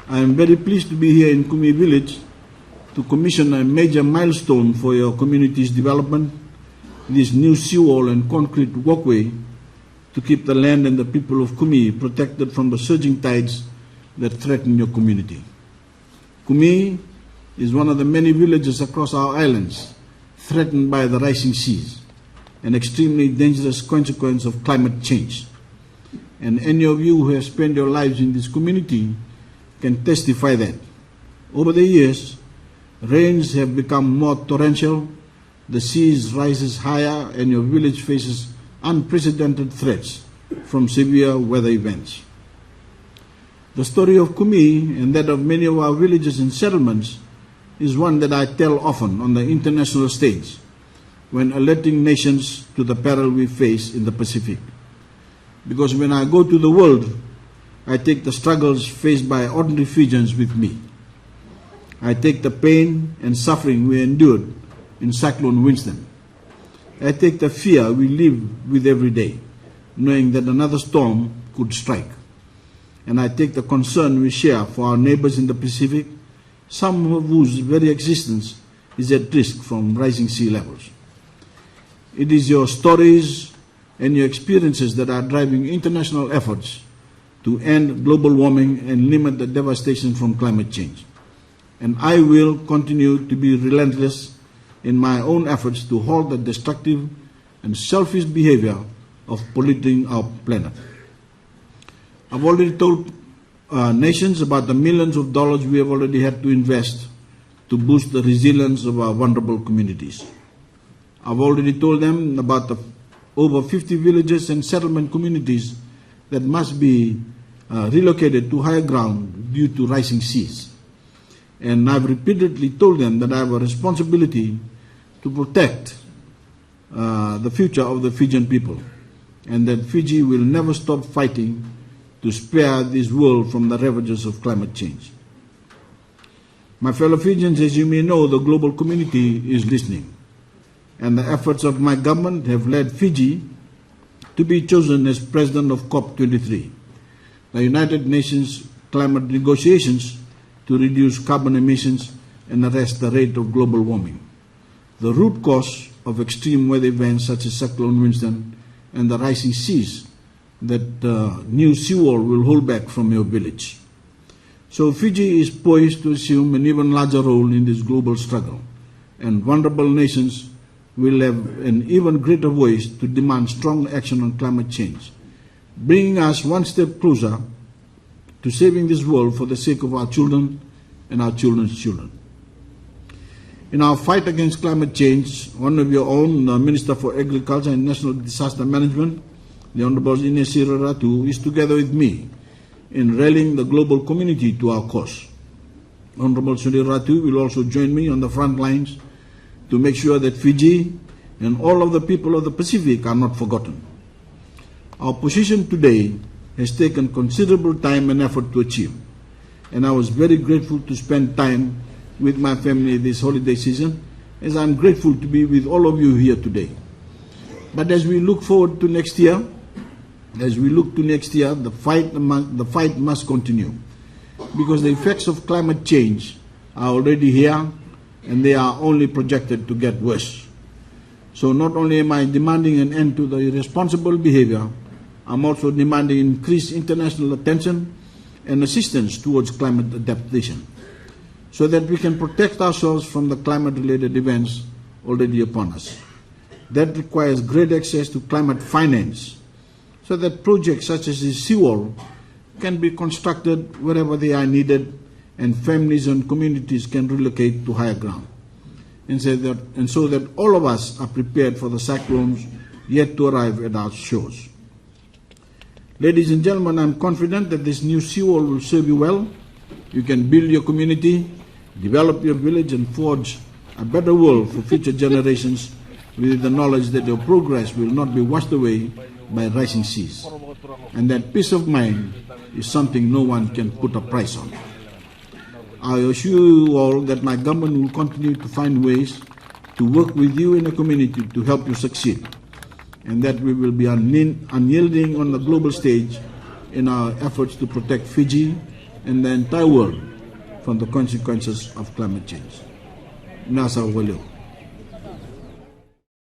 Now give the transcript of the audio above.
I am very pleased to be here in Kumi village to commission a major milestone for your community's development, this new seawall and concrete walkway to keep the land and the people of Kumi protected from the surging tides that threaten your community. Kumi is one of the many villages across our islands threatened by the rising seas, an extremely dangerous consequence of climate change. And any of you who have spent your lives in this community can testify that. Over the years, rains have become more torrential, the seas rises higher, and your village faces unprecedented threats from severe weather events. The story of Kumi and that of many of our villages and settlements is one that I tell often on the international stage when alerting nations to the peril we face in the Pacific. Because when I go to the world, I take the struggles faced by ordinary Fijians with me. I take the pain and suffering we endured in Cyclone Winston. I take the fear we live with every day, knowing that another storm could strike. And I take the concern we share for our neighbors in the Pacific, some of whose very existence is at risk from rising sea levels. It is your stories and your experiences that are driving international efforts to end global warming and limit the devastation from climate change. And I will continue to be relentless in my own efforts to halt the destructive and selfish behavior of polluting our planet. I've already told nations about the millions of dollars we have already had to invest to boost the resilience of our vulnerable communities. I've already told them about the over 50 villages and settlement communities that must be relocated to higher ground due to rising seas. And I've repeatedly told them that I have a responsibility to protect the future of the Fijian people, and that Fiji will never stop fighting to spare this world from the ravages of climate change. My fellow Fijians, as you may know, the global community is listening, and the efforts of my government have led Fiji to be chosen as president of COP23, the United Nations climate negotiations to reduce carbon emissions and arrest the rate of global warming, the root cause of extreme weather events such as Cyclone Winston and the rising seas that new seawall will hold back from your village. So Fiji is poised to assume an even larger role in this global struggle, and vulnerable nations will have an even greater voice to demand strong action on climate change, bringing us one step closer to saving this world for the sake of our children and our children's children. In our fight against climate change, one of your own, the Minister for Agriculture and National Disaster Management, the Honorable Ines Siraratu, is together with me in rallying the global community to our cause. Honorable Siraratu will also join me on the front lines to make sure that Fiji and all of the people of the Pacific are not forgotten. Our position today has taken considerable time and effort to achieve, and I was very grateful to spend time with my family this holiday season, as I'm grateful to be with all of you here today. But as we look forward to next year, the fight must continue, because the effects of climate change are already here, and they are only projected to get worse. So not only am I demanding an end to the irresponsible behavior I'm also demanding increased international attention and assistance towards climate adaptation, so that we can protect ourselves from the climate-related events already upon us. That requires great access to climate finance, so that projects such as the seawall can be constructed wherever they are needed and families and communities can relocate to higher ground. And so that all of us are prepared for the cyclones yet to arrive at our shores. Ladies and gentlemen, I'm confident that this new seawall will serve you well. You can build your community, develop your village, and forge a better world for future generations with the knowledge that your progress will not be washed away by rising seas. And that peace of mind is something no one can put a price on. I assure you all that my government will continue to find ways to work with you in the community to help you succeed, and that we will be unyielding on the global stage in our efforts to protect Fiji and the entire world from the consequences of climate change. Nasa Waleo.